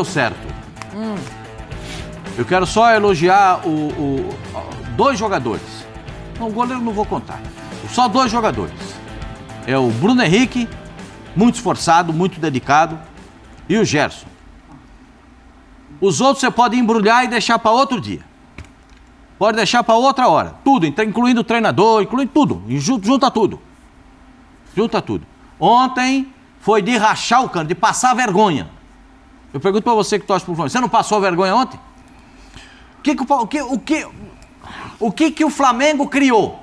certo. Eu quero só elogiar dois jogadores. Não, o goleiro não vou contar. Só dois jogadores. É o Bruno Henrique, muito esforçado, muito dedicado, e o Gerson. Os outros você pode embrulhar e deixar para outro dia. Pode deixar para outra hora. Tudo, incluindo o treinador, incluindo tudo. Junta tudo. Junta tudo. Ontem foi de rachar o cano, de passar vergonha. Eu pergunto para você que torce pro Flamengo, você não passou vergonha ontem? O que o Flamengo criou?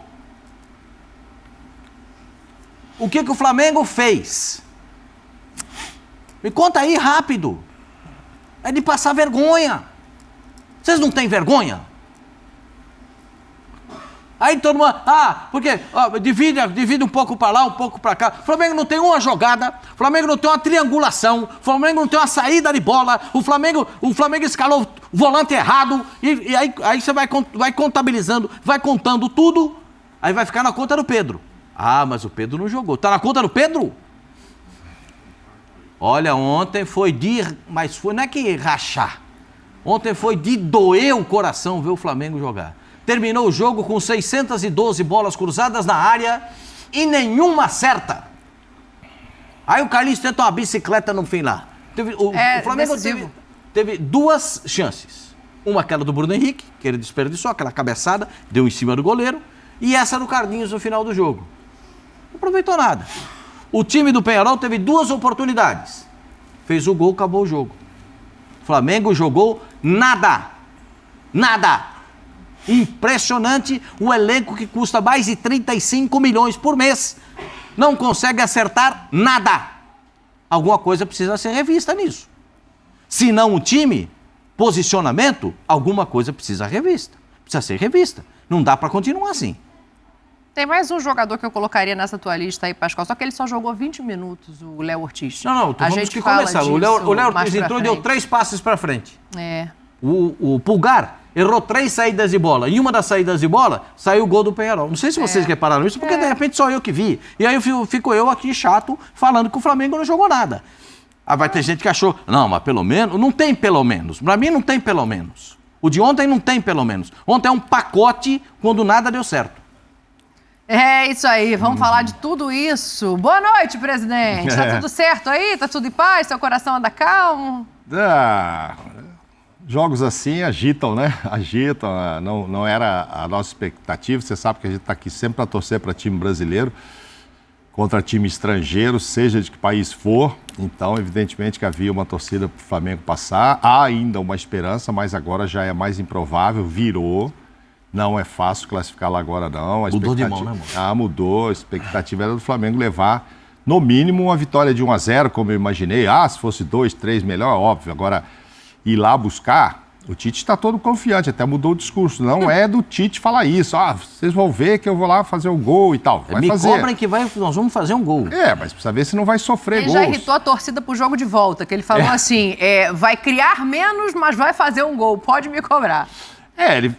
O que o Flamengo fez? Me conta aí rápido. É de passar vergonha. Vocês não têm vergonha? Aí todo mundo, porque divide um pouco para lá, um pouco para cá. O Flamengo não tem uma jogada, o Flamengo não tem uma triangulação, o Flamengo não tem uma saída de bola, o Flamengo escalou o volante errado, e aí você vai contabilizando, vai contando tudo, aí vai ficar na conta do Pedro. Mas o Pedro não jogou. Tá na conta do Pedro? Olha, ontem foi não é que rachar. Ontem foi de doer o coração ver o Flamengo jogar. Terminou o jogo com 612 bolas cruzadas na área e nenhuma certa. Aí o Carlinhos tenta uma bicicleta no fim lá. O Flamengo teve duas chances. Uma, aquela do Bruno Henrique, que ele desperdiçou, aquela cabeçada, deu em cima do goleiro. E essa do Carlinhos no final do jogo. Não aproveitou nada. O time do Peñarol teve duas oportunidades. Fez o gol, acabou o jogo. O Flamengo jogou nada. Nada. Impressionante, o elenco que custa mais de 35 milhões por mês não consegue acertar nada. Alguma coisa precisa ser revista nisso. Se não o time, posicionamento, alguma coisa precisa ser revista. Não dá para continuar assim. Tem mais um jogador que eu colocaria nessa tua lista aí, Pascoal, só que ele só jogou 20 minutos, o Léo Ortiz. Não, vamos que começar. O Léo Ortiz entrou e deu 3 passes para frente. O Pulgar errou 3 saídas de bola. E uma das saídas de bola, saiu o gol do Peñarol. Não sei se vocês repararam isso, porque de repente só eu que vi. E aí fico eu aqui chato, falando que o Flamengo não jogou nada. Vai ter gente que achou, não, mas pelo menos, não tem pelo menos. Pra mim não tem pelo menos. O de ontem não tem pelo menos. Ontem é um pacote quando nada deu certo. É isso aí, vamos falar de tudo isso. Boa noite, presidente. Tá tudo certo aí? Tá tudo em paz? Seu coração anda calmo? Jogos assim agitam, né? Agitam, não era a nossa expectativa. Você sabe que a gente está aqui sempre para torcer para time brasileiro, contra time estrangeiro, seja de que país for. Então, evidentemente que havia uma torcida para o Flamengo passar. Há ainda uma esperança, mas agora já é mais improvável, virou. Não é fácil classificar lá agora, não. Mudou de mão, né, amor? Mudou. A expectativa era do Flamengo levar, no mínimo, uma vitória de 1-0, como eu imaginei. Se fosse 2, 3, melhor, óbvio. Agora, ir lá buscar, o Tite está todo confiante, até mudou o discurso. Não é do Tite falar isso. Vocês vão ver que eu vou lá fazer um gol e tal. Vai fazer. Cobrem que nós vamos fazer um gol. Mas precisa ver se não vai sofrer gols. Ele já irritou a torcida pro jogo de volta, que ele falou assim, vai criar menos, mas vai fazer um gol. Pode me cobrar.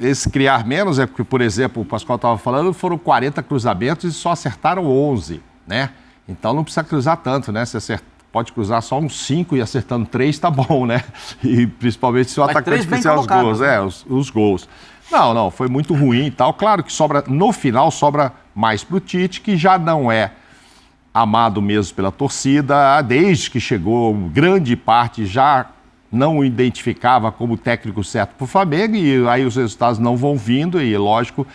Esse criar menos é porque, por exemplo, o Pascoal estava falando, foram 40 cruzamentos e só acertaram 11, né? Então não precisa cruzar tanto, né? Se pode cruzar só uns 5 e acertando 3 tá bom, né? E principalmente se o atacante fizer os gols, os gols. Não, foi muito ruim e tal. Claro que no final sobra mais pro Tite, que já não é amado mesmo pela torcida, desde que chegou, grande parte já não o identificava como técnico certo para o Flamengo, e aí os resultados não vão vindo, e lógico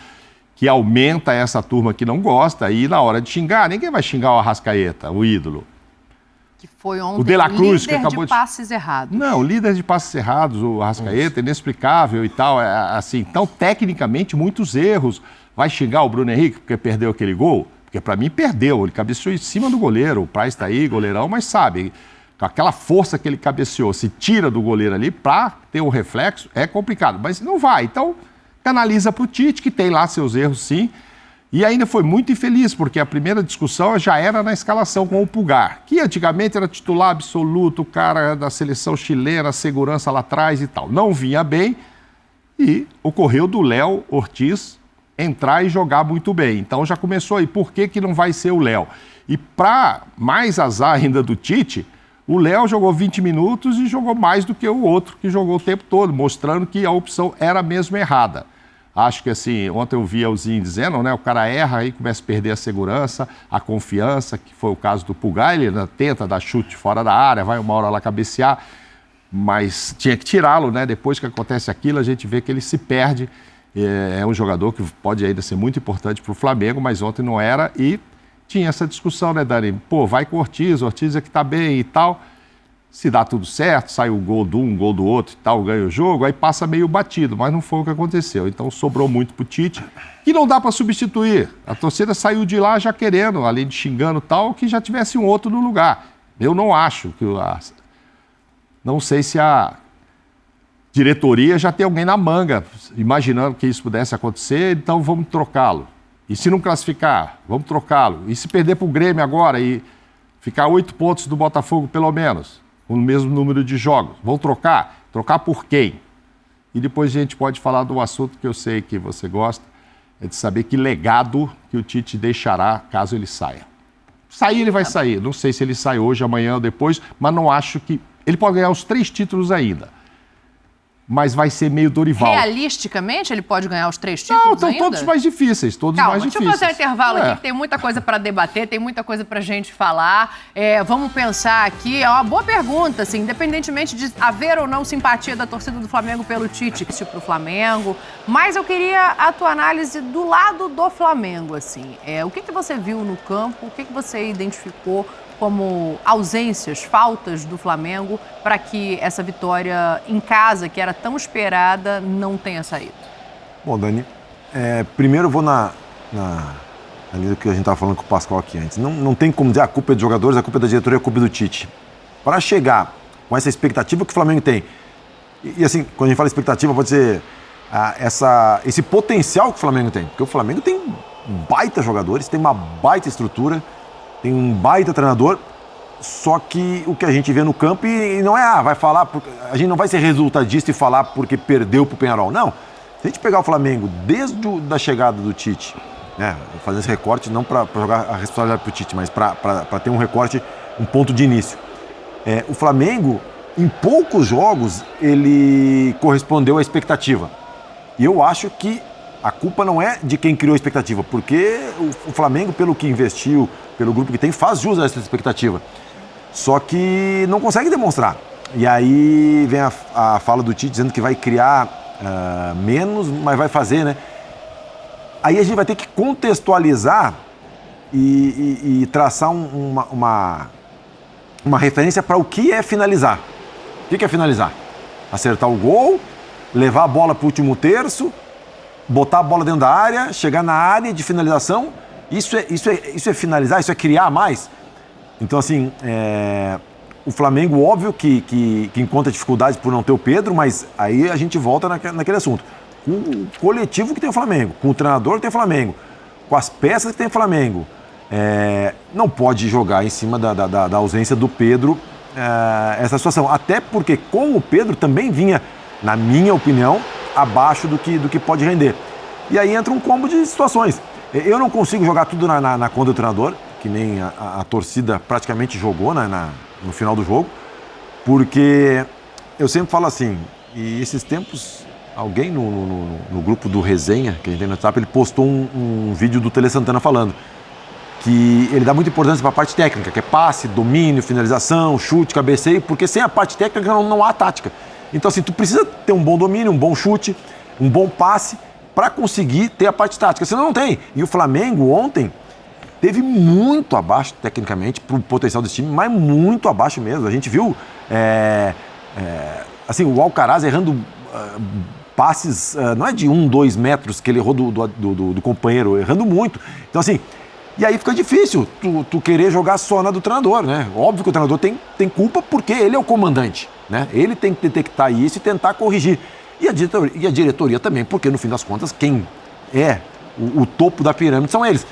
que aumenta essa turma que não gosta, e na hora de xingar, ninguém vai xingar o Arrascaeta, o ídolo. Que foi ontem o De La Cruz, líder que acabou de passes errados. Não, líder de passes errados, o Arrascaeta, inexplicável e tal, assim, então tecnicamente muitos erros. Vai xingar o Bruno Henrique porque perdeu aquele gol? Porque para mim perdeu, ele cabeceou em cima do goleiro, o Praz está aí, goleirão, mas sabe... Com aquela força que ele cabeceou, se tira do goleiro ali para ter um reflexo, é complicado. Mas não vai. Então, canaliza para o Tite, que tem lá seus erros, sim. E ainda foi muito infeliz, porque a primeira discussão já era na escalação com o Pulgar, que antigamente era titular absoluto, o cara da seleção chilena, segurança lá atrás e tal. Não vinha bem e ocorreu do Léo Ortiz entrar e jogar muito bem. Então já começou aí, por que não vai ser o Léo? E para mais azar ainda do Tite, O Léo jogou 20 minutos e jogou mais do que o outro que jogou o tempo todo, mostrando que a opção era mesmo errada. Acho que assim, ontem eu vi o Zinho dizendo, né, o cara erra aí, começa a perder a segurança, a confiança, que foi o caso do Pulgar, ele tenta dar chute fora da área, vai uma hora lá cabecear, mas tinha que tirá-lo, né? Depois que acontece aquilo, a gente vê que ele se perde. É um jogador que pode ainda ser muito importante para o Flamengo, mas ontem não era e tinha essa discussão, né, Dani? Pô, vai com o Ortiz é que tá bem e tal. Se dá tudo certo, sai o gol de um, gol do outro e tal, ganha o jogo, aí passa meio batido, mas não foi o que aconteceu. Então sobrou muito pro Tite, que não dá para substituir. A torcida saiu de lá já querendo, além de xingando e tal, que já tivesse um outro no lugar. Eu não acho que... Não sei se a diretoria já tem alguém na manga, imaginando que isso pudesse acontecer, então vamos trocá-lo. E se não classificar, vamos trocá-lo. E se perder para o Grêmio agora e ficar 8 pontos do Botafogo, pelo menos, com o mesmo número de jogos, vamos trocar? Trocar por quem? E depois a gente pode falar do assunto que eu sei que você gosta, é de saber que legado que o Tite deixará caso ele saia. Sair ele vai sair, não sei se ele sai hoje, amanhã ou depois, mas não acho que... Ele pode ganhar os 3 títulos ainda. Mas vai ser meio Dorival. Realisticamente, ele pode ganhar os 3 títulos ainda? Não, estão todos mais difíceis, Calma, deixa eu fazer um intervalo aqui, que tem muita coisa para debater, tem muita coisa para a gente falar. Vamos pensar aqui, é uma boa pergunta, assim, independentemente de haver ou não simpatia da torcida do Flamengo pelo Tite, para o Flamengo, mas eu queria a tua análise do lado do Flamengo, assim. O que você viu no campo, o que você identificou como ausências, faltas do Flamengo para que essa vitória em casa, que era tão esperada, não tenha saído? Bom, Dani, primeiro eu vou na linha do que a gente estava falando com o Pascoal aqui antes. Não tem como dizer a culpa é dos jogadores, a culpa é da diretoria, a culpa é do Tite. Para chegar com essa expectativa que o Flamengo tem, e assim, quando a gente fala expectativa, pode ser esse potencial que o Flamengo tem, porque o Flamengo tem baita jogadores, tem uma baita estrutura, tem um baita treinador, só que o que a gente vê no campo, e não vai falar, a gente não vai ser resultadista e falar porque perdeu pro Peñarol, não. Se a gente pegar o Flamengo desde a chegada do Tite, né, fazer esse recorte, não para jogar a responsabilidade pro Tite, mas para ter um recorte, um ponto de início. O Flamengo, em poucos jogos, ele correspondeu à expectativa. E eu acho que a culpa não é de quem criou a expectativa, porque o Flamengo, pelo que investiu, pelo grupo que tem, faz jus a essa expectativa. Só que não consegue demonstrar. E aí vem a fala do Tite dizendo que vai criar menos, mas vai fazer, né? Aí a gente vai ter que contextualizar e traçar uma referência para o que é finalizar. O que é finalizar? Acertar o gol, levar a bola para o último terço, botar a bola dentro da área, chegar na área de finalização. Isso é finalizar, isso é criar mais. Então, assim, o Flamengo, óbvio que encontra dificuldades por não ter o Pedro, mas aí a gente volta naquele assunto. Com o coletivo que tem o Flamengo, com o treinador que tem o Flamengo, com as peças que tem o Flamengo, não pode jogar em cima da ausência do Pedro essa situação. Até porque com o Pedro também vinha, na minha opinião, abaixo do que pode render. E aí entra um combo de situações. Eu não consigo jogar tudo na conta do treinador, que nem a torcida praticamente jogou no final do jogo, porque eu sempre falo assim, e esses tempos, alguém no grupo do Resenha, que a gente tem no WhatsApp, ele postou um vídeo do Tele Santana falando que ele dá muita importância para a parte técnica, que é passe, domínio, finalização, chute, cabeceio, porque sem a parte técnica não há tática. Então, assim, tu precisa ter um bom domínio, um bom chute, um bom passe, para conseguir ter a parte tática, senão não tem. E o Flamengo ontem teve muito abaixo, tecnicamente, para o potencial desse time, mas muito abaixo mesmo. A gente viu assim, o Alcaraz errando passes, não é de 1-2 metros que ele errou do companheiro, errando muito. Então, assim, e aí fica difícil tu querer jogar só na do treinador, né? Óbvio que o treinador tem culpa porque ele é o comandante, né? Ele tem que detectar isso e tentar corrigir. E a diretoria também, porque no fim das contas quem é o topo da pirâmide são eles.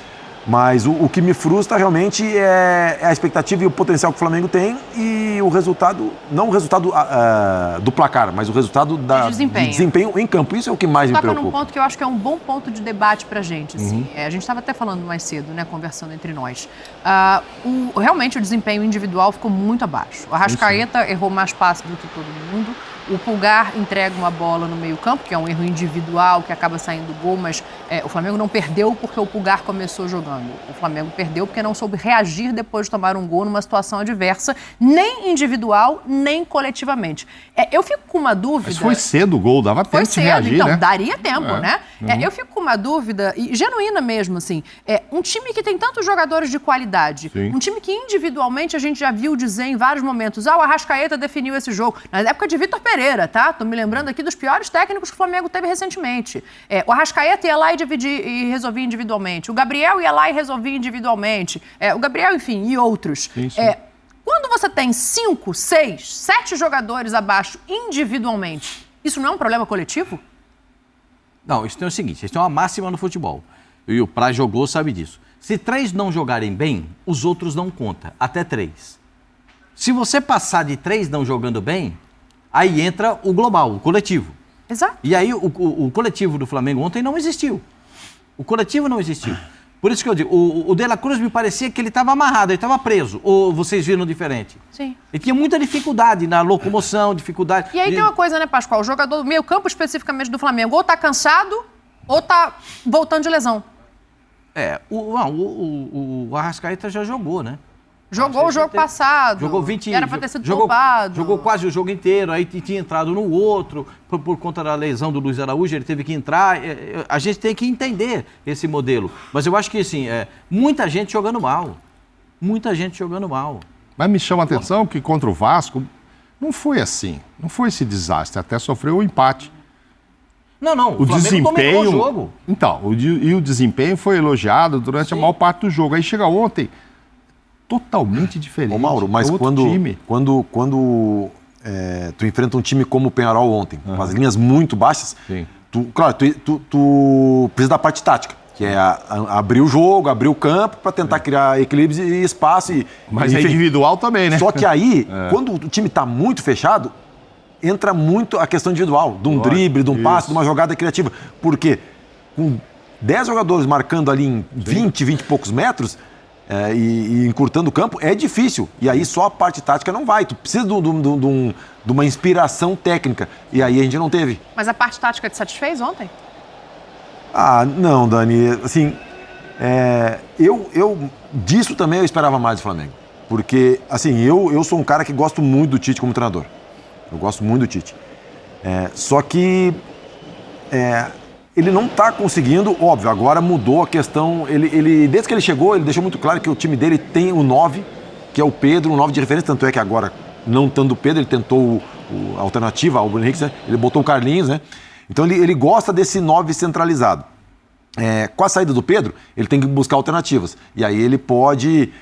Mas o que me frustra realmente é a expectativa e o potencial que o Flamengo tem e o resultado, não o resultado do placar, mas o resultado de desempenho em campo. Isso é o que mais me preocupa. Toca num ponto que eu acho que é um bom ponto de debate pra gente. Assim. A gente estava até falando mais cedo, né, conversando entre nós. Realmente o desempenho individual ficou muito abaixo. O Arrascaeta errou mais passes do que todo mundo. O Pulgar entrega uma bola no meio-campo, que é um erro individual, que acaba saindo gol, mas o Flamengo não perdeu porque o Pulgar começou jogando. O Flamengo perdeu porque não soube reagir depois de tomar um gol numa situação adversa, nem individual, nem coletivamente. Eu fico com uma dúvida... Mas foi cedo o gol, dava tempo de reagir, então, né? daria tempo, né? Eu fico com uma dúvida, e genuína mesmo, assim, um time que tem tantos jogadores de qualidade, um time que individualmente a gente já viu dizer em vários momentos, o Arrascaeta definiu esse jogo. Na época de Vitor Pereira, tá? Tô me lembrando aqui dos piores técnicos que o Flamengo teve recentemente. O Arrascaeta ia lá e resolvia individualmente. O Gabriel ia lá e resolvia individualmente. O Gabriel, enfim, e outros. Sim. Quando você tem 5, 6, 7 jogadores abaixo individualmente, isso não é um problema coletivo? Não, isso tem o seguinte, isso tem uma máxima no futebol. E o Praz jogou, sabe disso. Se 3 não jogarem bem, os outros não contam, até 3. Se você passar de 3 não jogando bem, aí entra o global, o coletivo. Exato. E aí o coletivo do Flamengo ontem não existiu. O coletivo não existiu. Por isso que eu digo, o De La Cruz me parecia que ele estava amarrado, ele estava preso. Ou vocês viram diferente? Sim. Ele tinha muita dificuldade na locomoção, dificuldade... E aí tem uma coisa, né, Pascoal? O jogador do meio campo, especificamente do Flamengo, ou tá cansado, ou tá voltando de lesão. O Arrascaeta já jogou, né? Jogou o jogo passado. Jogou 20... Era pra ter sido poupado. Jogou quase o jogo inteiro, aí tinha entrado no outro, por conta da lesão do Luiz Araújo, ele teve que entrar. A gente tem que entender esse modelo. Mas eu acho que, assim, muita gente jogando mal. Muita gente jogando mal. Mas me chama a atenção que contra o Vasco não foi assim. Não foi esse desastre. Até sofreu o empate. Não. O desempenho... o jogo. Então, o desempenho foi elogiado durante a maior parte do jogo. Aí chega ontem... totalmente diferente. Ô Mauro, mas quando tu enfrenta um time como o Peñarol ontem, com as linhas muito baixas, tu precisa da parte tática, que é abrir o jogo, abrir o campo para tentar criar equilíbrios e espaço. Mas enfim, é individual também, né? Só que aí, quando o time está muito fechado, entra muito a questão individual, de um drible, de um passe, de uma jogada criativa. Porque com 10 jogadores marcando ali em 20 e poucos metros... e encurtando o campo, é difícil. E aí só a parte tática não vai. Tu precisa de uma inspiração técnica. E aí a gente não teve. Mas a parte tática te satisfez ontem? Não, Dani. Assim, disso também eu esperava mais do Flamengo. Porque, assim, eu sou um cara que gosto muito do Tite como treinador. Eu gosto muito do Tite. Só que... ele não está conseguindo, óbvio, agora mudou a questão, desde que ele chegou, ele deixou muito claro que o time dele tem o 9, que é o Pedro, um 9 de referência, tanto é que agora, não estando o Pedro, ele tentou a alternativa ao Bruno Henrique, né? Ele botou o Carlinhos, né? Então ele gosta desse 9 centralizado. Com a saída do Pedro, ele tem que buscar alternativas, e aí ele pode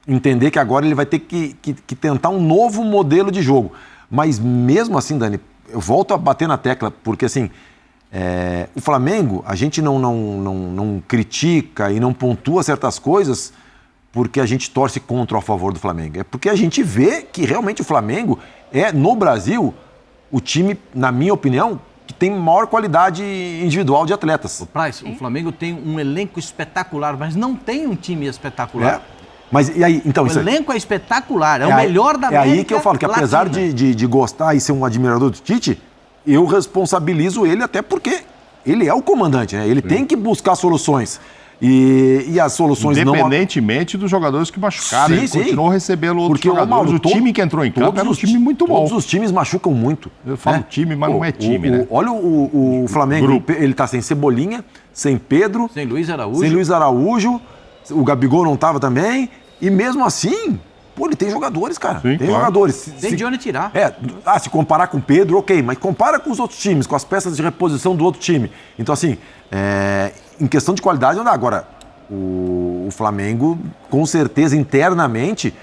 entender que agora ele vai ter que tentar um novo modelo de jogo, mas mesmo assim, Dani, eu volto a bater na tecla, porque assim, o Flamengo, a gente não critica e não pontua certas coisas porque a gente torce contra ou a favor do Flamengo. É porque a gente vê que realmente o Flamengo no Brasil, o time, na minha opinião, que tem maior qualidade individual de atletas. O Flamengo tem um elenco espetacular, mas não tem um time espetacular. Mas e aí, então, o elenco é espetacular, o melhor da América. É aí que eu falo que apesar de gostar e ser um admirador do Tite, eu responsabilizo ele até porque ele é o comandante, né? Ele tem que buscar soluções. E as soluções independentemente dos jogadores que machucaram, ele continuou recebendo outros jogadores. Mauro, o time que entrou em campo era um time muito bom. Todos os times machucam muito. Eu falo time, mas não é time, né? Olha o Flamengo, ele tá sem Cebolinha, sem Pedro, sem Luiz Araújo, o Gabigol não tava também. E mesmo assim, ele tem jogadores, cara. Sim, tem jogadores. Tem de onde tirar. Se comparar com o Pedro, ok, mas compara com os outros times, com as peças de reposição do outro time. Então, assim, em questão de qualidade, não dá. Agora, o Flamengo, com certeza, internamente,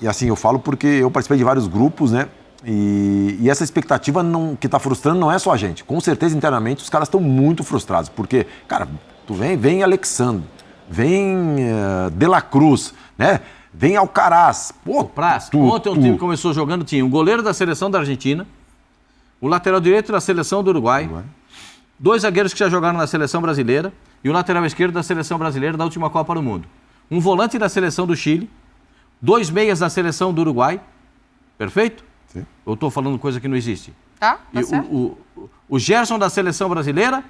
e assim, eu falo porque eu participei de vários grupos, né? E essa expectativa que está frustrando não é só a gente. Com certeza, internamente, os caras estão muito frustrados. Porque, cara, tu vem Alexandre, vem De La Cruz, né? Vem Alcaraz. Pô, ontem o time começou jogando, tinha o goleiro da seleção da Argentina, o lateral direito da seleção do Uruguai, 2 zagueiros que já jogaram na seleção brasileira e o lateral esquerdo da seleção brasileira da última Copa do Mundo. Um volante da seleção do Chile, 2 meias da seleção do Uruguai. Perfeito? Sim. Eu estou falando coisa que não existe. Tá E certo. o Gerson da seleção brasileira,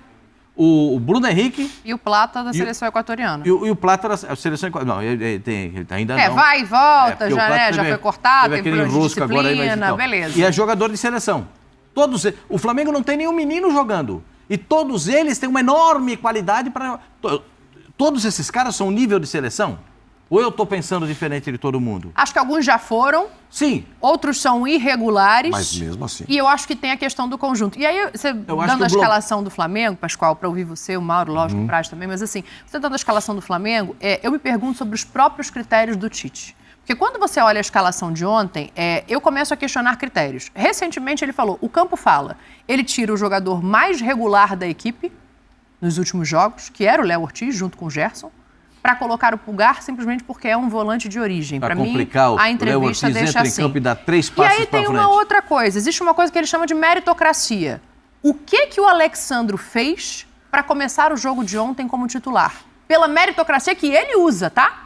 o Bruno Henrique... E o Plata da seleção equatoriana. E o Plata da seleção equatoriana. Não, ele ainda não. Vai e volta, porque o já, Plata né? Já teve- foi cortado, teve tem aquele problema de enrosco agora aí, mas disciplina, então. beleza. E é jogador de seleção. O Flamengo não tem nenhum menino jogando. E todos eles têm uma enorme qualidade para... Todos esses caras são nível de seleção? Ou eu estou pensando diferente de todo mundo? Acho que alguns já foram, Sim. outros são irregulares. Mas mesmo assim. E eu acho que tem a questão do conjunto. E aí, você acho dando que a o escalação do Flamengo, Pascoal, para ouvir você, o Mauro, lógico, o Praz também, mas assim, você dando a escalação do Flamengo, eu me pergunto sobre os próprios critérios do Tite. Porque quando você olha a escalação de ontem, eu começo a questionar critérios. Recentemente ele falou, o campo fala, ele tira o jogador mais regular da equipe nos últimos jogos, que era o Léo Ortiz, junto com o Gerson, para colocar o Pulgar simplesmente porque é um volante de origem. Para Para mim, complicar, a o Léo entrevista Ortiz deixa entra assim. em campo e dá 3 E passos aí para tem frente. uma outra coisa, existe uma coisa que ele chama de meritocracia. O que o Alexandro fez para começar o jogo de ontem como titular? Pela meritocracia que ele usa, tá?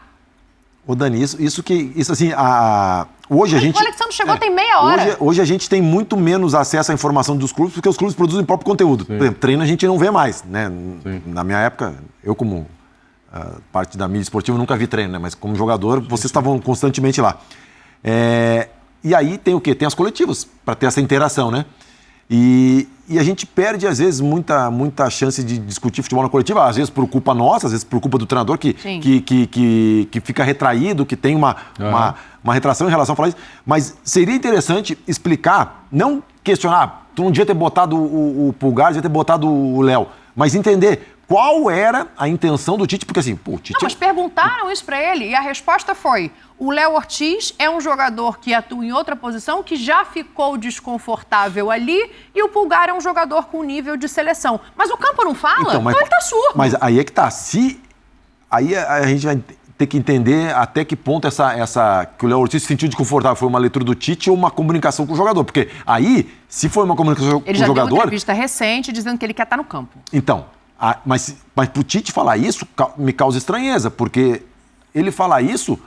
Ô, Dani, isso assim, hoje a gente... O Alexandre chegou tem meia hora. Hoje a gente tem muito menos acesso à informação dos clubes, porque os clubes produzem o próprio conteúdo. Por exemplo, treino a gente não vê mais, né? Na minha época, eu como parte da mídia esportiva nunca vi treino, né? Mas como jogador, vocês estavam constantemente lá. E aí tem o quê? Tem as coletivas, para ter essa interação, né? E a gente perde, às vezes, muita chance de discutir futebol na coletiva, às vezes por culpa nossa, às vezes por culpa do treinador que fica retraído, que tem uma retração em relação a falar isso. Mas seria interessante explicar, não questionar, tu não devia ter botado o Pulgar, devia ter botado o Léo, mas entender qual era a intenção do Tite, porque assim, pô, o Tite... Não, mas perguntaram isso pra ele e a resposta foi: o Léo Ortiz é um jogador que atua em outra posição, que já ficou desconfortável ali, e o Pulgar é um jogador com nível de seleção. Mas o campo não fala, então ele tá surdo. Mas aí é que tá, aí a gente vai ter que entender até que ponto que o Léo Ortiz se sentiu desconfortável foi uma leitura do Tite ou uma comunicação com o jogador, porque aí, se foi uma comunicação com o jogador... Ele já deu uma entrevista recente dizendo que ele quer estar no campo. Então... Mas pro Tite falar isso me causa estranheza, porque ele falar isso,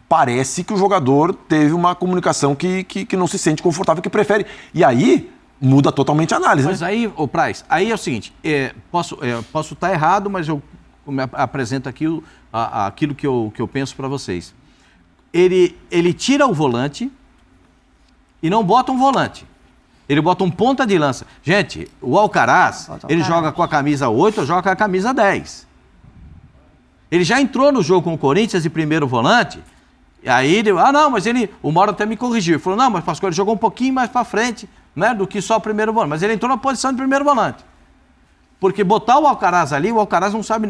parece que o jogador teve uma comunicação que não se sente confortável, que prefere. E aí muda totalmente a análise. Mas né? aí, ô Praz, aí é o seguinte, posso estar errado, mas eu apresento aqui aquilo que eu penso para vocês. Ele tira o volante e não bota um volante. Ele bota um ponta de lança. Gente, o Alcaraz, ele joga com a camisa 8 ou joga com a camisa 10. Ele já entrou no jogo com o Corinthians de primeiro volante, e aí ele... o Mauro até me corrigiu. Ele falou, não, mas Pascoal, ele jogou um pouquinho mais para frente, né, do que só o primeiro volante. Mas ele entrou na posição de primeiro volante. Porque botar o Alcaraz ali, o Alcaraz não sabe,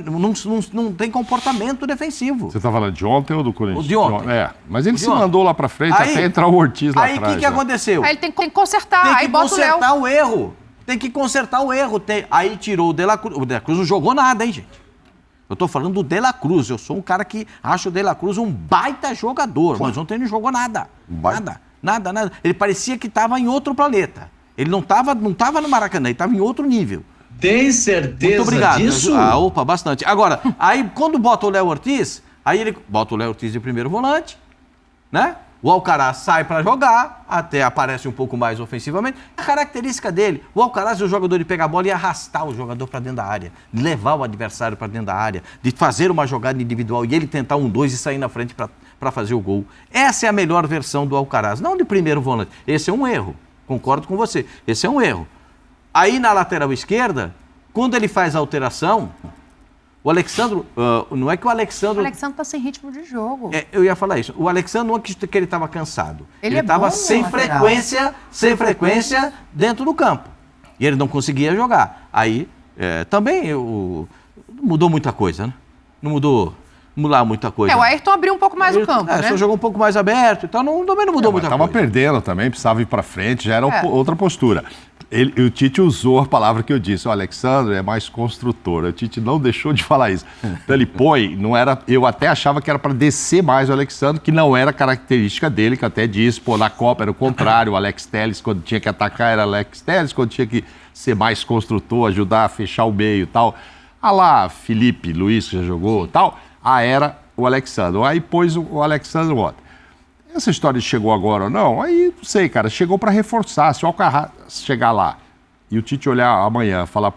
não tem comportamento defensivo. Você tá falando de ontem ou do Corinthians? O de ontem. Mas ele De se ontem. mandou lá pra frente Aí- até entrar o Ortiz lá Aí atrás. o que aconteceu? Aí ele tem que consertar, Tem aí que bota o Léo. consertar o erro. Tem que consertar o erro. Aí tirou o De La Cruz. O De La Cruz não jogou nada, hein, gente? Eu tô falando do De La Cruz. Eu sou um cara que acha o De La Cruz um baita jogador. Mas ontem ele não jogou nada. Nada. Ele parecia que estava em outro planeta. Ele não tava no Maracanã, ele estava em outro nível. Tem certeza Muito obrigado. disso? Opa, bastante. Agora, aí quando bota o Léo Ortiz, aí ele bota o Léo Ortiz de primeiro volante, né? O Alcaraz sai para jogar, até aparece um pouco mais ofensivamente. A característica dele, o Alcaraz é o jogador de pegar a bola e arrastar o jogador para dentro da área, de levar o adversário para dentro da área, de fazer uma jogada individual e ele tentar 1-2 e sair na frente para fazer o gol. Essa é a melhor versão do Alcaraz, não de primeiro volante. Esse é um erro, concordo com você. Esse é um erro. Aí na lateral esquerda, quando ele faz a alteração, o Alexandro, não é que o Alexandro... O Alexandre tá sem ritmo de jogo. Eu ia falar isso. O Alexandre não é que ele estava cansado. Ele é estava bom sem no lateral. sem frequência dentro do campo. E ele não conseguia jogar. Aí também mudou muita coisa, né? Não mudar muita coisa. O Ayrton abriu um pouco mais o campo, né? Só jogou um pouco mais aberto, então também não mudou muita coisa. Tava perdendo também, precisava ir para frente, já era outra postura. O Tite usou a palavra que eu disse, o Alexandre é mais construtor, o Tite não deixou de falar isso. Então ele põe, eu até achava que era para descer mais o Alexandre, que não era característica dele, que até disse, na Copa era o contrário, o Alex Telles quando tinha que atacar era Alex Telles, quando tinha que ser mais construtor, ajudar a fechar o meio e tal. Lá, Felipe Luiz que já jogou e tal, era o Alexandre. Aí pôs o Alexandre ontem. Essa história de chegou agora ou não, aí não sei, cara, chegou para reforçar. Se o Alcaraz chegar lá e o Tite olhar amanhã e falar,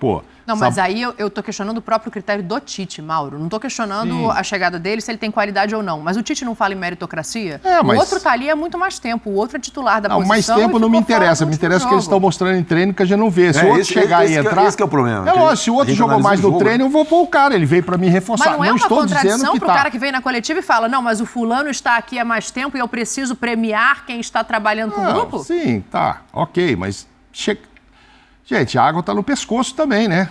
Não, mas aí eu tô questionando o próprio critério do Tite, Mauro. Não tô questionando a chegada dele, se ele tem qualidade ou não. Mas o Tite não fala em meritocracia? Mas... O outro tá ali há muito mais tempo. O outro é titular da posição. Mais tempo não me interessa. Me interessa que eles estão mostrando em treino que a gente não vê. Se o outro chegar e entrar... Esse que é o problema. Se o outro jogou mais no treino, eu vou pôr o cara. Ele veio para me reforçar. Mas não é uma contradição pro tá. cara que vem na coletiva e fala, não, mas o fulano está aqui há mais tempo e eu preciso premiar quem está trabalhando com o grupo? Sim, tá. Ok, mas... Gente, a água tá no pescoço também, né?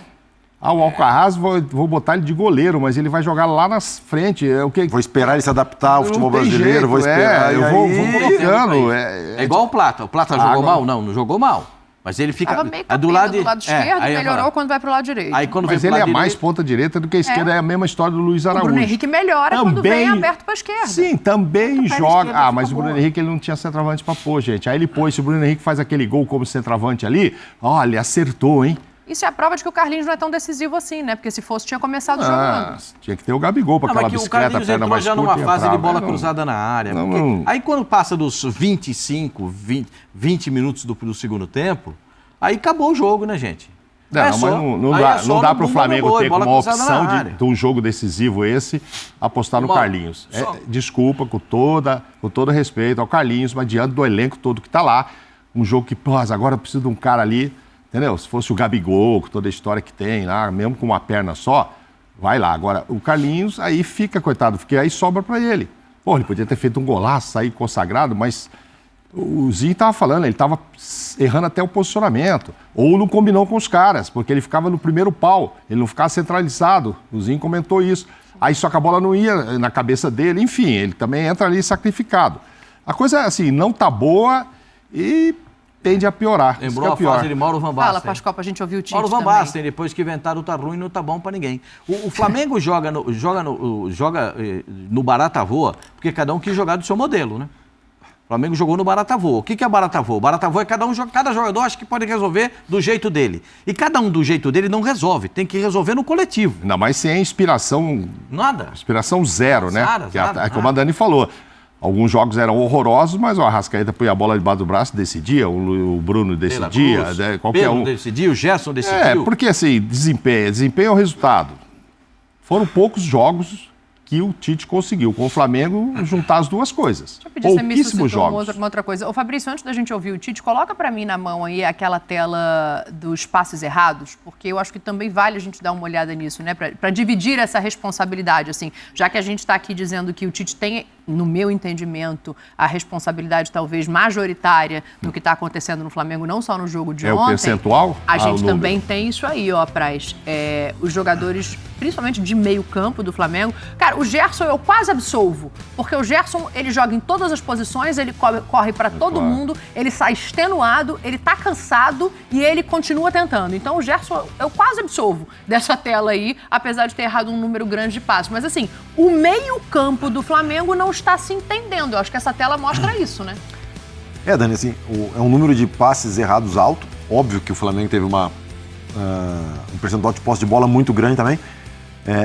O Alcaraz, vou botar ele de goleiro, mas ele vai jogar lá na frente. Vou esperar ele se adaptar ao futebol brasileiro, vou esperar. Eu vou colocando. É igual o Plata. O Plata jogou mal? Não jogou mal. Mas ele fica Tava meio do lado esquerdo, melhorou quando vai pro lado direito. Mas ele é mais ponta direita do que a esquerda, é a mesma história do Luiz Araújo. O Bruno Henrique melhora quando vem aberto pra esquerda. Sim, também joga. Mas o Bruno Henrique ele não tinha centroavante pra pôr, gente. Aí ele pôs, se o Bruno Henrique faz aquele gol como centroavante ali, olha, acertou, hein? Isso é a prova de que o Carlinhos não é tão decisivo assim, né? Porque se fosse, tinha começado jogando. Tinha que ter o Gabigol para aquela bicicleta, perna mais curta. O Carlinhos entrou já numa fase de bola cruzada na área. Aí quando passa dos 25, 20 minutos do segundo tempo, aí acabou o jogo, né, gente? Não dá para o Flamengo ter como uma opção de um jogo decisivo apostar no Carlinhos. Desculpa, com todo respeito ao Carlinhos, mas diante do elenco todo que está lá, um jogo que, agora precisa de um cara ali, entendeu? Se fosse o Gabigol, com toda a história que tem lá, mesmo com uma perna só, vai lá. Agora, o Carlinhos, aí fica, coitado, porque aí sobra para ele. Ele podia ter feito um golaço, sair consagrado, mas o Zinho estava falando, ele estava errando até o posicionamento. Ou não combinou com os caras, porque ele ficava no primeiro pau, ele não ficava centralizado. O Zinho comentou isso. Aí só que a bola não ia na cabeça dele, enfim, ele também entra ali sacrificado. A coisa, assim, não tá boa e tende a piorar. Lembrou a fase de Mauro Van Basten. Fala, Pascoal, pra gente ouvir o Tite Mauro Van Basten, depois que inventaram tá ruim, não tá bom pra ninguém. O Flamengo joga no Barata Voa, porque cada um quis jogar do seu modelo, né? O Flamengo jogou no Barata Voa. O que é Barata Voa? Barata Voa é cada jogador acha que pode resolver do jeito dele. E cada um do jeito dele não resolve, tem que resolver no coletivo. Ainda mais sem inspiração... Nada. Inspiração zero, né? Nada. Como a Dani falou. Alguns jogos eram horrorosos, mas o Arrascaeta põe a bola debaixo do braço, decidia, o Bruno decidia, qualquer um. Decidia, o Gerson decidiu. Porque assim, desempenho é o resultado. Foram poucos jogos que o Tite conseguiu, com o Flamengo, juntar as duas coisas. Deixa eu pedir, pouquíssimos jogos. Uma outra coisa. Ô Fabrício, antes da gente ouvir o Tite, coloca pra mim na mão aí aquela tela dos passes errados, porque eu acho que também vale a gente dar uma olhada nisso, né? Pra dividir essa responsabilidade, assim. Já que a gente tá aqui dizendo que o Tite tem, no meu entendimento, a responsabilidade talvez majoritária do que tá acontecendo no Flamengo, não só no jogo de ontem. É o percentual? A gente também tem isso aí, ó, Praz. Os jogadores, principalmente de meio campo do Flamengo. Cara, o Gerson eu quase absolvo, porque o Gerson, ele joga em todas as posições, ele corre para todo mundo, ele sai extenuado, ele tá cansado e ele continua tentando. Então o Gerson eu quase absolvo dessa tela aí, apesar de ter errado um número grande de passes. Mas assim, o meio-campo do Flamengo não está se entendendo. Eu acho que essa tela mostra isso, né? Dani, assim, é um número de passes errados alto. Óbvio que o Flamengo teve um percentual de posse de bola muito grande também.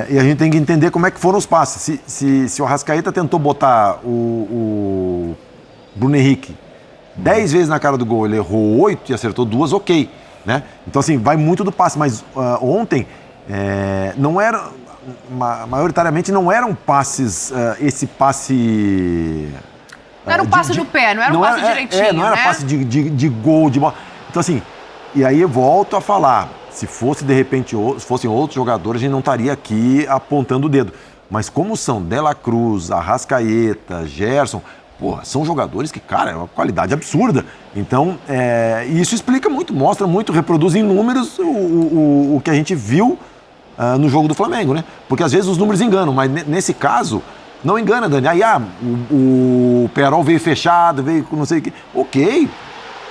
E a gente tem que entender como é que foram os passes. Se o Arrascaeta tentou botar o Bruno Henrique 10 vezes na cara do gol, ele errou 8 e acertou 2, ok. Né? Então, assim, vai muito do passe. Mas ontem, não era... maioritariamente não eram passes... esse passe... Não era um passe no pé, não era um passe direitinho, não era passe de gol, de bola. Então, assim, e aí eu volto a falar... Se fosse, de repente, fossem outros jogadores, a gente não estaria aqui apontando o dedo. Mas como são De La Cruz, Arrascaeta, Gerson, são jogadores que, cara, é uma qualidade absurda. Então, isso explica muito, mostra muito, reproduz em números o que a gente viu no jogo do Flamengo, né? Porque às vezes os números enganam, mas nesse caso, não engana, Dani. Aí, o Peñarol veio fechado, veio com não sei o quê. Ok.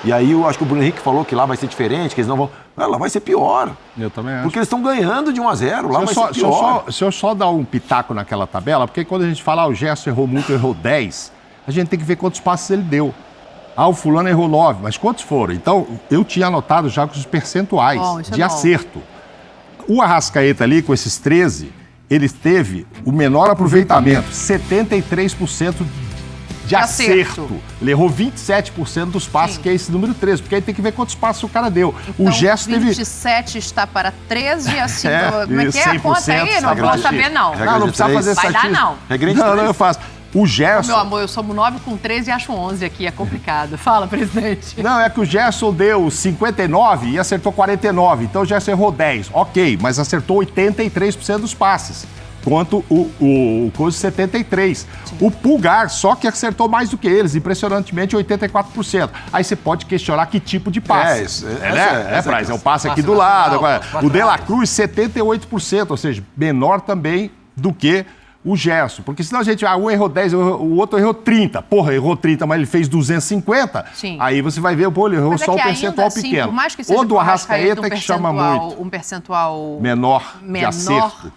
E aí, eu acho que o Bruno Henrique falou que lá vai ser diferente, que eles não vão... Lá vai ser pior. Eu também acho. Porque eles estão ganhando de 1-0, lá vai ser pior. Se eu só dar um pitaco naquela tabela, porque quando a gente fala, o Gerson errou muito, errou 10, a gente tem que ver quantos passes ele deu. O fulano errou 9, mas quantos foram? Então, eu tinha anotado já com os percentuais de acerto. O Arrascaeta ali, com esses 13, ele teve o menor aproveitamento, 73% de acerto. Ele errou 27% dos passes, que é esse número 13, porque aí tem que ver quantos passos o cara deu. Então, o Gerson 27 está para 13, assim, como é que é a 100%, conta aí? Não vou saber, não. Não precisa fazer Vai dar, não. Não, eu faço. O Gerson... Meu amor, eu somo 9 com 13 e acho 11 aqui, é complicado. Fala, presidente. Não, é que o Gerson deu 59 e acertou 49, então o Gerson errou 10. Ok, mas acertou 83% dos passes, quanto o Coisa 73. Sim. O Pulgar só que acertou mais do que eles, impressionantemente 84%. Aí você pode questionar que tipo de passe. É o passe aqui do lado. O De La Cruz, 78%, ou seja, menor também do que o Gerson. Porque senão a gente, um errou 10, o outro errou 30. Porra, errou 30, mas ele fez 250. Sim. Aí você vai ver, ele errou só um percentual pequeno. Por mais que seja ou do Arrascaeta, que chama muito. Um percentual menor de acerto.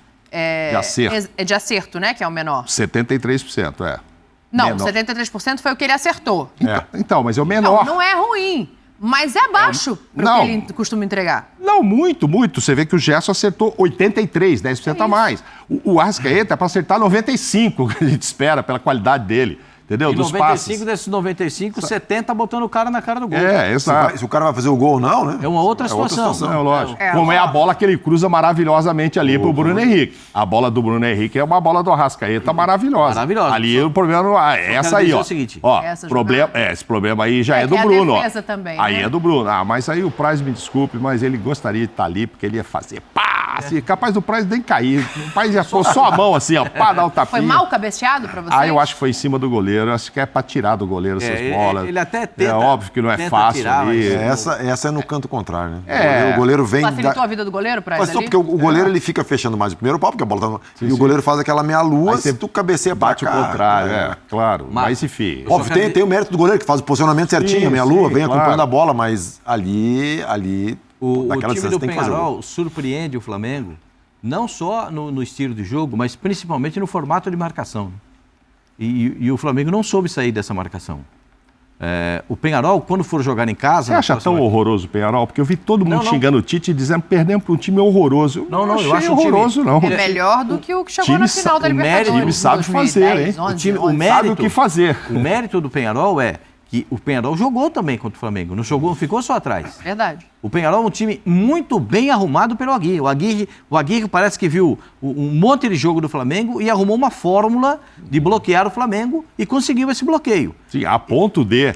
De acerto, né? Que é o menor. 73%, Não, menor. 73% foi o que ele acertou. Então, mas é o menor. Não é ruim, mas é baixo para o que ele costuma entregar. Não, muito. Você vê que o Gerson acertou 83, 10% a mais. O Arrascaeta é para acertar 95, que a gente espera, pela qualidade dele. Entendeu? E dos 95 passes. desses 95, 70 botando o cara na cara do gol. Exato. Se o cara vai fazer o gol ou não, né? É uma outra situação. É lógico. Como é a bola que ele cruza maravilhosamente ali pro Bruno Henrique. A bola do Bruno Henrique é uma bola do Arrascaeta maravilhosa. Maravilhosa. Ali o problema não é essa aí, ó. O seguinte, esse problema aí já é do Bruno, ó. Também, aí né? é do Bruno. Mas aí o Praz me desculpe, mas ele gostaria de estar ali porque ele ia fazer passe. Capaz do Praz nem cair. O Praz ia pôr só a mão assim, ó, para dar o tapinha. Foi mal cabeceado pra você? Eu acho que foi em cima do goleiro. Acho que é pra tirar do goleiro essas bolas. Ele até tenta. É óbvio que não é fácil tirar, ali. Essa é no canto contrário, né? O goleiro vem... Facilitou a vida do goleiro pra ele ali? Porque o goleiro ele fica fechando mais o primeiro pau, porque a bola tá... E o goleiro faz aquela meia-lua, se tu cabeceia pra bate o contrário, claro. Mas enfim... Óbvio, tem o mérito do goleiro, que faz o posicionamento certinho, a meia-lua, vem acompanhando a bola, mas ali o time do Peñarol surpreende o Flamengo, não só no estilo de jogo, mas principalmente no formato de marcação. E o Flamengo não soube sair dessa marcação. O Peñarol, quando for jogar em casa... Você acha tão horroroso o Peñarol? Porque eu vi todo mundo xingando o Tite e dizendo perdemos para um time horroroso. Eu acho horroroso, não. É melhor do que o que chegou na final da Libertadores. O time sabe fazer, hein? O mérito, sabe o que fazer. O mérito do Peñarol é que o Peñarol jogou também contra o Flamengo. Não ficou só atrás. Verdade. O Peñarol é um time muito bem arrumado pelo Aguirre. O Aguirre parece que viu um monte de jogo do Flamengo e arrumou uma fórmula de bloquear o Flamengo e conseguiu esse bloqueio. Sim, a ponto de...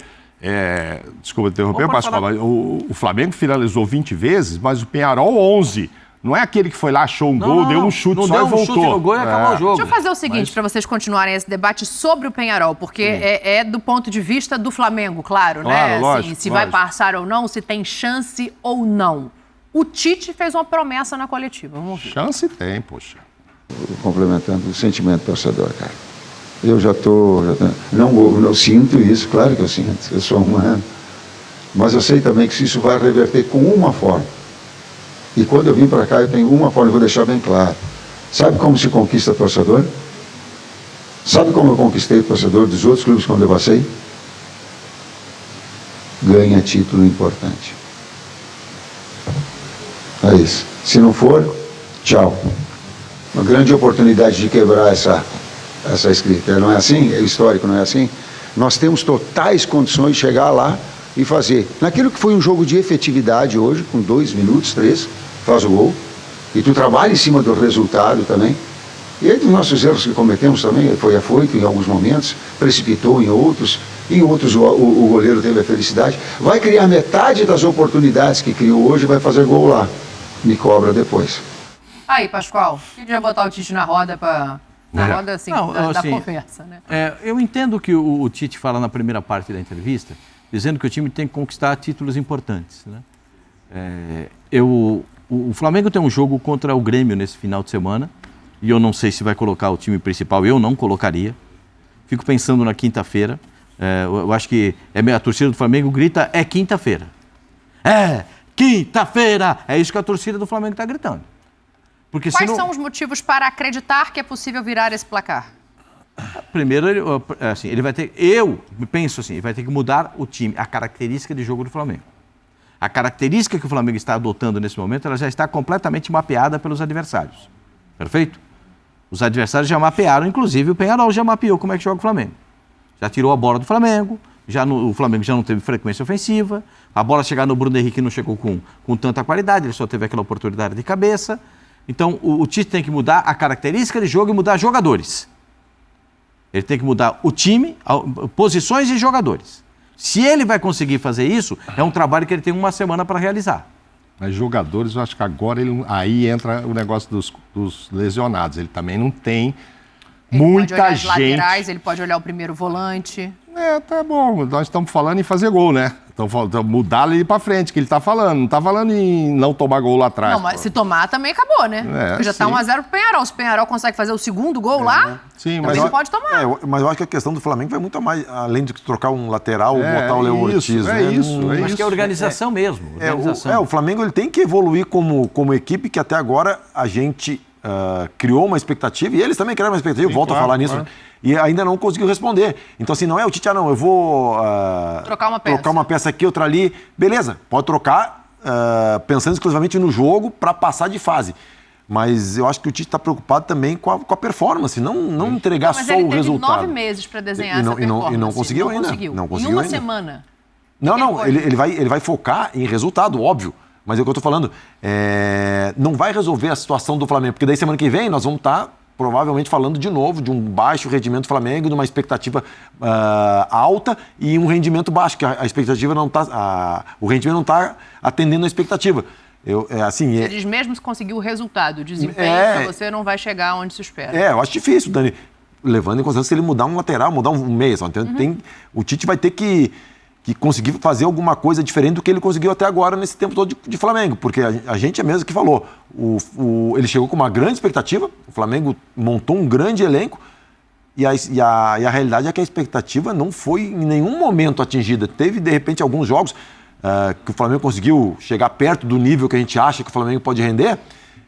desculpa interromper, Pascoal, mas o Flamengo finalizou 20 vezes, mas o Peñarol 11. Não é aquele que foi lá, achou um gol, deu um chute só e voltou. Chute no gol e acabou o jogo. Deixa eu fazer o seguinte, para vocês continuarem esse debate sobre o Peñarol, porque é do ponto de vista do Flamengo, claro, né? Lógico, se vai passar ou não, se tem chance ou não. O Tite fez uma promessa na coletiva, vamos ver. Chance tem, poxa. Complementando o sentimento torcedor, cara. Eu já estou... Não sinto isso, claro que eu sinto. Eu sou humano. Mas eu sei também que isso vai reverter com uma forma. E quando eu vim para cá, eu tenho uma forma, eu vou deixar bem claro. Sabe como se conquista torcedor? Sabe como eu conquistei o torcedor dos outros clubes quando eu passei? Ganha título importante. É isso. Se não for, tchau. Uma grande oportunidade de quebrar essa escrita. Não é assim? É histórico, não é assim? Nós temos totais condições de chegar lá e fazer. Naquilo que foi um jogo de efetividade hoje, com 2 minutos, 3, faz o gol. E tu trabalha em cima do resultado também. E entre os nossos erros que cometemos também, foi afoito em alguns momentos, precipitou em outros o goleiro teve a felicidade. Vai criar metade das oportunidades que criou hoje, vai fazer gol lá. Me cobra depois. Aí, Pascoal, queria botar o Tite na roda roda, assim, da conversa, né? Eu entendo que o Tite fala na primeira parte da entrevista, dizendo que o time tem que conquistar títulos importantes, né? O Flamengo tem um jogo contra o Grêmio nesse final de semana, e eu não sei se vai colocar o time principal, eu não colocaria. Fico pensando na quinta-feira. Eu acho que a torcida do Flamengo grita, é quinta-feira. É, quinta-feira! É isso que a torcida do Flamengo está gritando. Porque Quais são os motivos para acreditar que é possível virar esse placar? Primeiro, ele vai ter... Eu penso assim, ele vai ter que mudar o time, a característica de jogo do Flamengo. A característica que o Flamengo está adotando nesse momento, ela já está completamente mapeada pelos adversários. Perfeito? Os adversários já mapearam, inclusive o Peñarol já mapeou como é que joga o Flamengo. Já tirou a bola do Flamengo, o Flamengo já não teve frequência ofensiva, a bola chegar no Bruno Henrique não chegou com tanta qualidade, ele só teve aquela oportunidade de cabeça. Então, o Tite tem que mudar a característica de jogo e mudar jogadores. Ele tem que mudar o time, posições e jogadores. Se ele vai conseguir fazer isso, é um trabalho que ele tem uma semana para realizar. Mas jogadores, eu acho que agora aí entra o negócio dos lesionados. Ele também não tem muita gente. Ele pode olhar gente. Os laterais, ele pode olhar o primeiro volante. Tá bom. Nós estamos falando em fazer gol, né? Então, mudar ele para frente, que ele está falando. Não está falando em não tomar gol lá atrás. Não, mas se tomar também acabou, né? Porque já está 1-0 pro Peñarol. Se o Peñarol consegue fazer o segundo gol lá, sim, mas ele pode tomar. Mas eu acho que a questão do Flamengo vai muito mais, além de trocar um lateral, botar o Léo Ortiz. Acho que é organização mesmo. O Flamengo ele tem que evoluir como equipe, que até agora a gente criou uma expectativa, e eles também criaram uma expectativa, sim, volto a falar nisso, claro. E ainda não conseguiu responder. Então, assim, não é o Tite, não, eu vou trocar uma peça aqui, outra ali. Beleza, pode trocar, pensando exclusivamente no jogo para passar de fase. Mas eu acho que o Tite está preocupado também com a performance, não entregar só o resultado. Mas ele teve 9 meses para desenhar essa performance. E não conseguiu ainda. Não conseguiu em uma ainda. semana. Não, ele vai focar em resultado, óbvio. Mas é o que eu estou falando. Não vai resolver a situação do Flamengo, porque daí semana que vem nós vamos estar provavelmente falando de novo de um baixo rendimento do Flamengo, de uma expectativa alta e um rendimento baixo, que a expectativa não está... o rendimento não está atendendo a expectativa. Você diz mesmo se conseguir o resultado, o desempenho, para você não vai chegar onde se espera. Eu acho difícil, Dani. Levando em consideração se ele mudar um lateral, mudar um meia. O Tite vai ter que conseguir fazer alguma coisa diferente do que ele conseguiu até agora nesse tempo todo de Flamengo, porque a gente é mesmo que falou, ele chegou com uma grande expectativa, o Flamengo montou um grande elenco e a realidade é que a expectativa não foi em nenhum momento atingida. Teve, de repente, alguns jogos que o Flamengo conseguiu chegar perto do nível que a gente acha que o Flamengo pode render.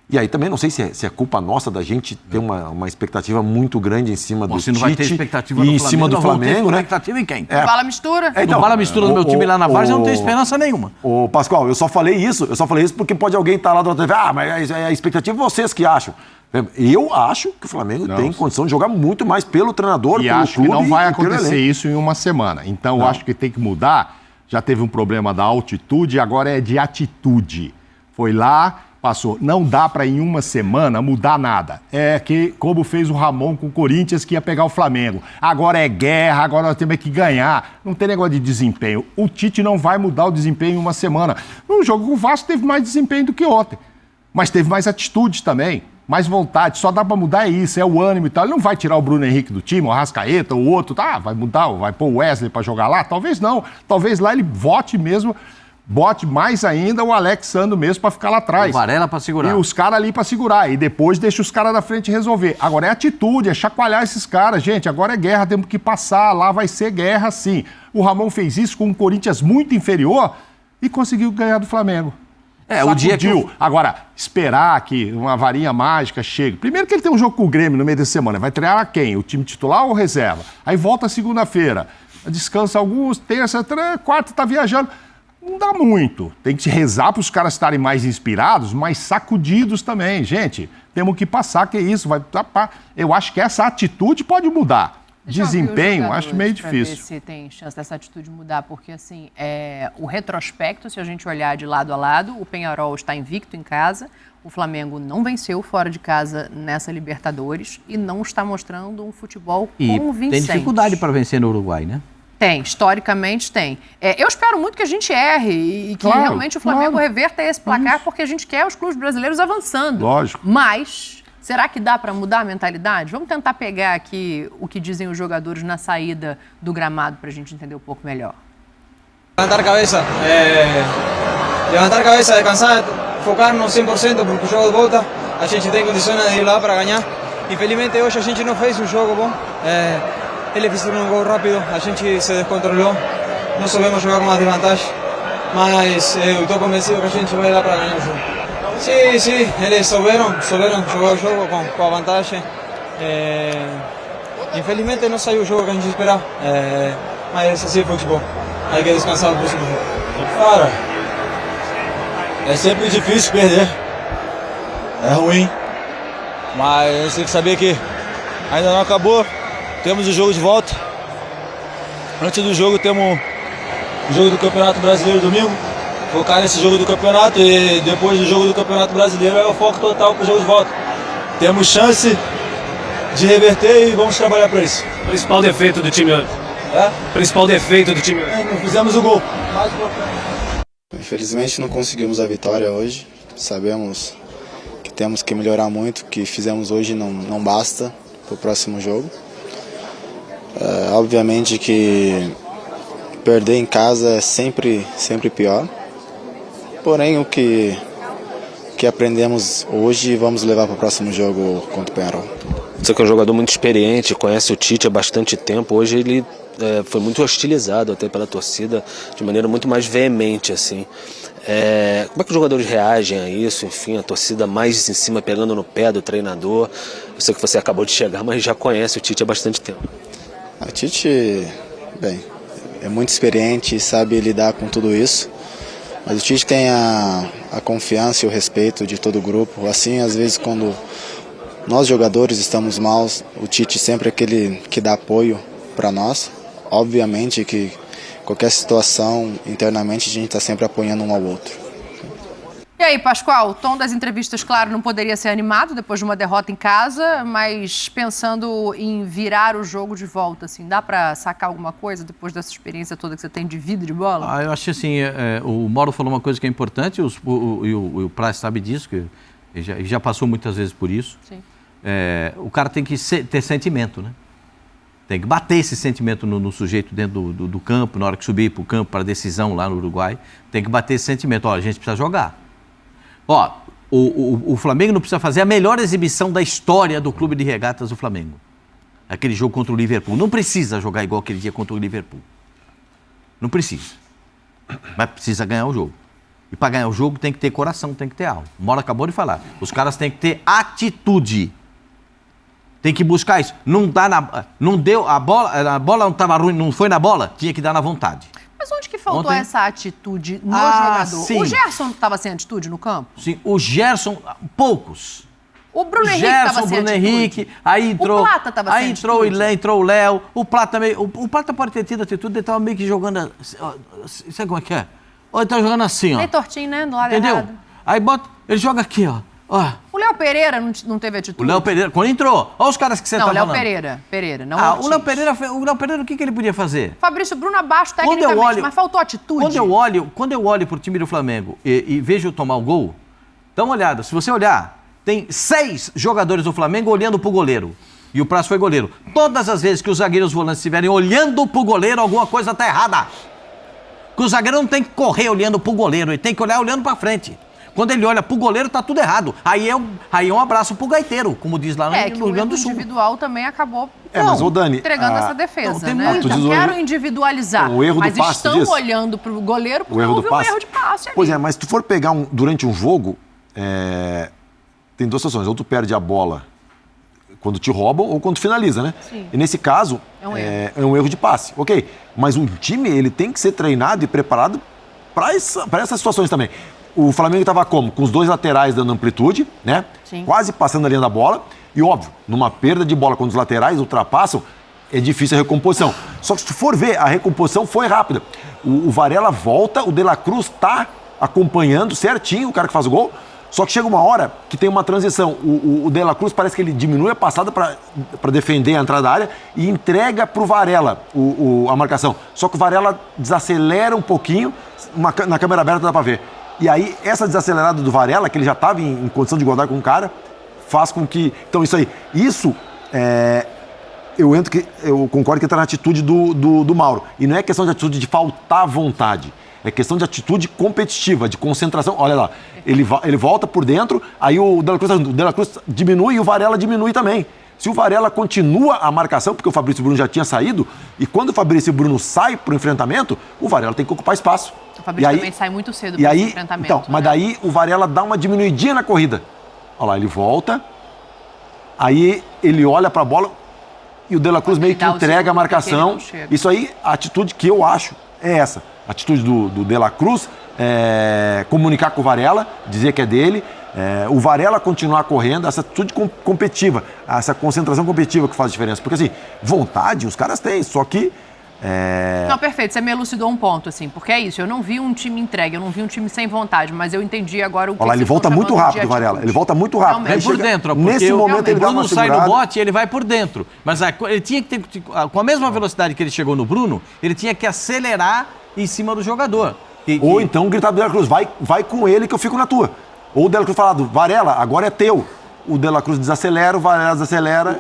E aí também não sei se é culpa nossa da gente ter uma expectativa muito grande em cima do Tite não vai ter expectativa e em cima do Flamengo, né? Expectativa em quem? Bala mistura. Então, bala mistura no meu time lá na Várzea, eu não tenho esperança nenhuma. Ô, Pascoal, eu só falei isso porque pode alguém estar lá do outro lado, mas a expectativa vocês que acham. Eu acho que o Flamengo tem condição de jogar muito mais pelo treinador, e pelo acho clube. Que não vai acontecer isso em uma semana. Então, eu acho que tem que mudar. Já teve um problema da altitude, agora é de atitude. Foi lá, passou. Não dá para em uma semana mudar nada. É que, como fez o Ramon com o Corinthians, que ia pegar o Flamengo. Agora é guerra, agora nós temos que ganhar. Não tem negócio de desempenho. O Tite não vai mudar o desempenho em uma semana. No jogo com o Vasco teve mais desempenho do que ontem. Mas teve mais atitude também. Mais vontade. Só dá para mudar isso, é o ânimo e tal. Ele não vai tirar o Bruno Henrique do time, o Arrascaeta, o outro. Vai mudar, vai pôr o Wesley para jogar lá? Talvez não. Talvez lá ele bote mais ainda o Alex Sandro mesmo para ficar lá atrás. O Varela para segurar. E os caras ali para segurar. E depois deixa os caras da frente resolver. Agora é atitude, é chacoalhar esses caras. Gente, agora é guerra, temos que passar. Lá vai ser guerra, sim. O Ramon fez isso com um Corinthians muito inferior e conseguiu ganhar do Flamengo. O dia que... Agora, esperar que uma varinha mágica chegue. Primeiro que ele tem um jogo com o Grêmio no meio da semana. Vai treinar quem? O time titular ou reserva? Aí volta segunda-feira. Descansa alguns, terça, quarta, tá viajando. Não dá muito. Tem que rezar para os caras estarem mais inspirados, mais sacudidos também. Gente, temos que passar, que é isso. Eu acho que essa atitude pode mudar. Desempenho, acho meio difícil. Ver se tem chance dessa atitude mudar, porque assim, o retrospecto, se a gente olhar de lado a lado, o Peñarol está invicto em casa, o Flamengo não venceu fora de casa nessa Libertadores e não está mostrando um futebol convincente. Tem dificuldade para vencer no Uruguai, né? Tem, historicamente tem. Eu espero muito que a gente erre e que realmente o Flamengo reverta esse placar, porque a gente quer os clubes brasileiros avançando. Lógico. Mas, será que dá para mudar a mentalidade? Vamos tentar pegar aqui o que dizem os jogadores na saída do gramado para a gente entender um pouco melhor. Levantar cabeza, descansar, focar no 100% porque o jogo de volta a gente tem condições de ir lá para ganhar. Infelizmente hoje a gente não fez um jogo bom. Eles fizeram um gol rápido, a gente se descontrolou, não soubemos jogar com a desvantagem, mas eu estou convencido que a gente vai lá para ganhar o jogo. Sim, eles souberam jogar o jogo com a vantagem. Infelizmente não saiu o jogo que a gente esperava, mas assim é futebol. Hay que descansar no próximo jogo. Cara, é sempre difícil perder. É ruim. Mas a gente tem que saber que ainda não acabou. Temos o jogo de volta. Antes do jogo temos o jogo do Campeonato Brasileiro domingo. Focar nesse jogo do campeonato e depois do jogo do Campeonato Brasileiro é o foco total para o jogo de volta. Temos chance de reverter e vamos trabalhar para isso. Principal defeito do time hoje? Principal defeito do time hoje? Não fizemos o gol. Infelizmente não conseguimos a vitória hoje. Sabemos que temos que melhorar muito. O que fizemos hoje não basta para o próximo jogo. Obviamente que perder em casa é sempre pior. Porém, o que aprendemos hoje vamos levar para o próximo jogo contra o Penharol. Você que é um jogador muito experiente, conhece o Tite há bastante tempo. Hoje ele foi muito hostilizado até pela torcida de maneira muito mais veemente, assim. Como é que os jogadores reagem a isso? Enfim, a torcida mais em cima pegando no pé do treinador. Eu sei que você acabou de chegar, mas já conhece o Tite há bastante tempo. O Tite, bem, é muito experiente e sabe lidar com tudo isso. Mas o Tite tem a confiança e o respeito de todo o grupo. Assim, às vezes, quando nós jogadores estamos mal, o Tite sempre é aquele que dá apoio para nós. Obviamente que qualquer situação internamente a gente está sempre apoiando um ao outro. E aí, Pascoal, o tom das entrevistas, claro, não poderia ser animado depois de uma derrota em casa, mas pensando em virar o jogo de volta, assim, dá para sacar alguma coisa depois dessa experiência toda que você tem de vida de bola? Eu acho que assim, o Mauro falou uma coisa que é importante, o Praz sabe disso, que ele já passou muitas vezes por isso. Sim. O cara tem que ter sentimento, né? Tem que bater esse sentimento no sujeito dentro do campo, na hora que subir para o campo, para a decisão lá no Uruguai, tem que bater esse sentimento. A gente precisa jogar. O Flamengo não precisa fazer a melhor exibição da história do clube de regatas do Flamengo. Aquele jogo contra o Liverpool. Não precisa jogar igual aquele dia contra o Liverpool. Não precisa. Mas precisa ganhar o jogo. E para ganhar o jogo tem que ter coração, tem que ter alma. O Mauro acabou de falar. Os caras têm que ter atitude. Tem que buscar isso. Não deu a bola não estava ruim, não foi na bola, tinha que dar na vontade. Mas onde que faltou essa atitude no jogador? Sim. O Gerson estava sem atitude no campo? Sim, o Gerson, poucos. O Bruno Henrique estava sem atitude. Henrique, aí entrou. O Plata estava sem atitude. Aí entrou o Léo. O Plata também. O Plata pode ter tido atitude, ele estava meio que jogando. Sabe como é que é? Ou ele tá jogando assim, ó. Meio tortinho, né? Do lado entendeu? errado. Aí ele joga aqui, ó. O Léo Pereira não teve atitude? O Léo Pereira, quando entrou, olha os caras que você tá falando. Não, o Léo Pereira, não o Léo Pereira, o que ele podia fazer? Fabrício Bruno abaixo tecnicamente, mas faltou atitude. Quando eu olho pro time do Flamengo e vejo tomar o gol, dá uma olhada, se você olhar, tem 6 jogadores do Flamengo olhando pro goleiro. E o Praz foi goleiro. Todas as vezes que os zagueiros volantes estiverem olhando pro goleiro, alguma coisa tá errada. Porque o zagueiro não tem que correr olhando pro goleiro, ele tem que olhar olhando pra frente. Quando ele olha pro goleiro, tá tudo errado. Aí é um abraço pro gaiteiro, como diz lá no Rio Grande do Sul. O individual também acabou mas o Dani, entregando essa defesa, tem né? muito. Não quero individualizar, o erro do mas passe, estão olhando pro goleiro porque houve um erro de passe ali. Pois é, mas se tu for pegar durante um jogo, tem 2 situações. Ou tu perde a bola quando te roubam ou quando tu finaliza, né? Sim. E nesse caso, é um erro de passe. Ok, mas o time ele tem que ser treinado e preparado para essas situações também. O Flamengo estava como? Com os 2 laterais dando amplitude, né? Sim. Quase passando a linha da bola. E óbvio, numa perda de bola, quando os laterais ultrapassam, é difícil a recomposição. Só que se tu for ver, a recomposição foi rápida. O Varela volta, o De La Cruz tá acompanhando certinho o cara que faz o gol. Só que chega uma hora que tem uma transição. O De La Cruz parece que ele diminui a passada para defender a entrada da área e entrega pro Varela a marcação. Só que o Varela desacelera um pouquinho, na câmera aberta dá para ver. E aí, essa desacelerada do Varela, que ele já estava em condição de igualdade com o cara, faz com que... Então, isso eu concordo que está na atitude do Mauro. E não é questão de atitude de faltar vontade. É questão de atitude competitiva, de concentração. Olha lá, ele volta por dentro, aí o De La Cruz diminui e o Varela diminui também. Se o Varela continua a marcação, porque o Fabrício Bruno já tinha saído, e quando o Fabrício Bruno sai para o enfrentamento, o Varela tem que ocupar espaço. O Fabrício também sai muito cedo para o enfrentamento. Então, mas daí o Varela dá uma diminuidinha na corrida. Olha lá, ele volta, aí ele olha para a bola e o De La Cruz meio que entrega a marcação. Isso aí, a atitude que eu acho é essa. A atitude do De La Cruz é comunicar com o Varela, dizer que é dele. O Varela continuar correndo, essa atitude competitiva, essa concentração competitiva que faz diferença. Porque, assim, vontade os caras têm, só que... Não, perfeito, você me elucidou um ponto, assim, porque é isso, eu não vi um time entregue, eu não vi um time sem vontade, mas eu entendi agora o que Olha lá, ele volta muito rápido, Varela, ele volta muito rápido. Vem por dentro, porque nesse momento ele dá uma Bruno sai no bote e ele vai por dentro. Mas ele tinha que ter, com a mesma velocidade que ele chegou no Bruno, ele tinha que acelerar em cima do jogador. Ou então gritar do De La Cruz, vai com ele que eu fico na tua. Ou o De La Cruz falado, Varela, agora é teu. O De La Cruz desacelera, o Varela desacelera.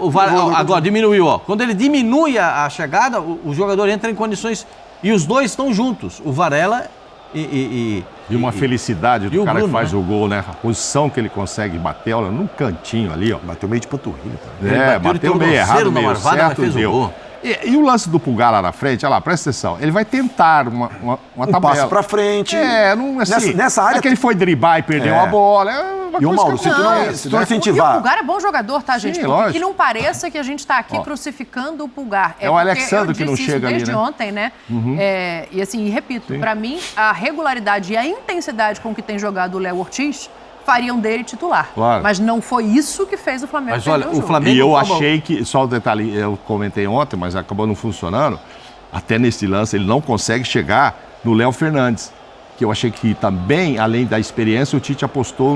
Agora diminuiu, ó. Quando ele diminui a chegada, o jogador entra em condições. E os dois estão juntos. O Varela e uma felicidade do cara Bruno, que faz né? o gol, né? A posição que ele consegue bater, olha, num cantinho ali, ó. Bateu meio de panturrilha. Bateu meio errado, meio marvada, certo, fez deu. o gol. E o lance do Pulgar lá na frente, olha lá, presta atenção. Ele vai tentar uma tabela. Passo pra frente. Não assim. Nessa área. É que ele foi driblar e perdeu a bola. E o Mauro, se tu não incentivar. O Pulgar é bom jogador, tá, gente? Sim, Porque lógico. que não pareça que a gente tá aqui crucificando o Pulgar. É o Alexandre que não chega ali, desde né? ontem, né? E assim, repito, pra mim, a regularidade e a intensidade com que tem jogado o Léo Ortiz fariam dele titular. Claro. Mas não foi isso que fez o Flamengo Mas perder olha, o jogo. o Flamengo... E eu achei que, só o detalhe, eu comentei ontem, mas acabou não funcionando. Até nesse lance, ele não consegue chegar no Léo Fernandes. Que eu achei que também, além da experiência, o Tite apostou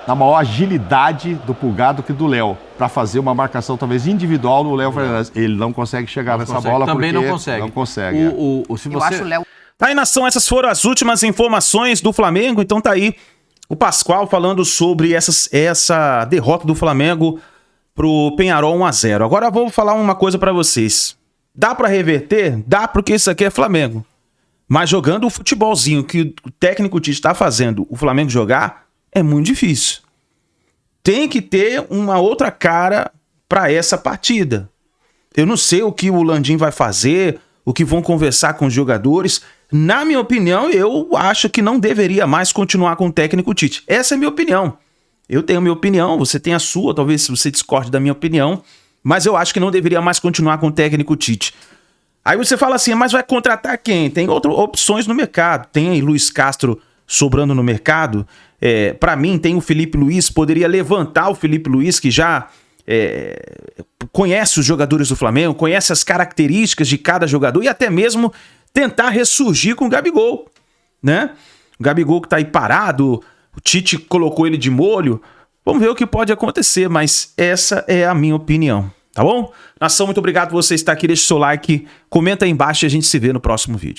na maior agilidade do Pulgar do que do Léo, para fazer uma marcação talvez individual no Léo Fernandes. Ele não consegue chegar nessa bola também porque não consegue. Não consegue. Se Eu acho o Léo... Tá aí, nação, essas foram as últimas informações do Flamengo, então tá aí o Pascoal falando sobre essa derrota do Flamengo pro Peñarol 1-0. Agora eu vou falar uma coisa pra vocês. Dá pra reverter? Dá, porque isso aqui é Flamengo. Mas jogando o futebolzinho que o técnico Tite tá fazendo o Flamengo jogar, é muito difícil. Tem que ter uma outra cara pra essa partida. Eu não sei o que o Landim vai fazer, o que vão conversar com os jogadores. Na minha opinião, eu acho que não deveria mais continuar com o técnico Tite. Essa é a minha opinião. Eu tenho a minha opinião, você tem a sua, talvez você discorde da minha opinião, mas eu acho que não deveria mais continuar com o técnico Tite. Aí você fala assim, mas vai contratar quem? Tem outras opções no mercado. Tem aí Luiz Castro sobrando no mercado. Para mim, tem o Felipe Luiz, poderia levantar o Felipe Luiz, que já conhece os jogadores do Flamengo, conhece as características de cada jogador e até mesmo tentar ressurgir com o Gabigol, né? O Gabigol que tá aí parado, o Tite colocou ele de molho. Vamos ver o que pode acontecer, mas essa é a minha opinião, tá bom? Nação, muito obrigado por você estar aqui, deixa o seu like, comenta aí embaixo e a gente se vê no próximo vídeo.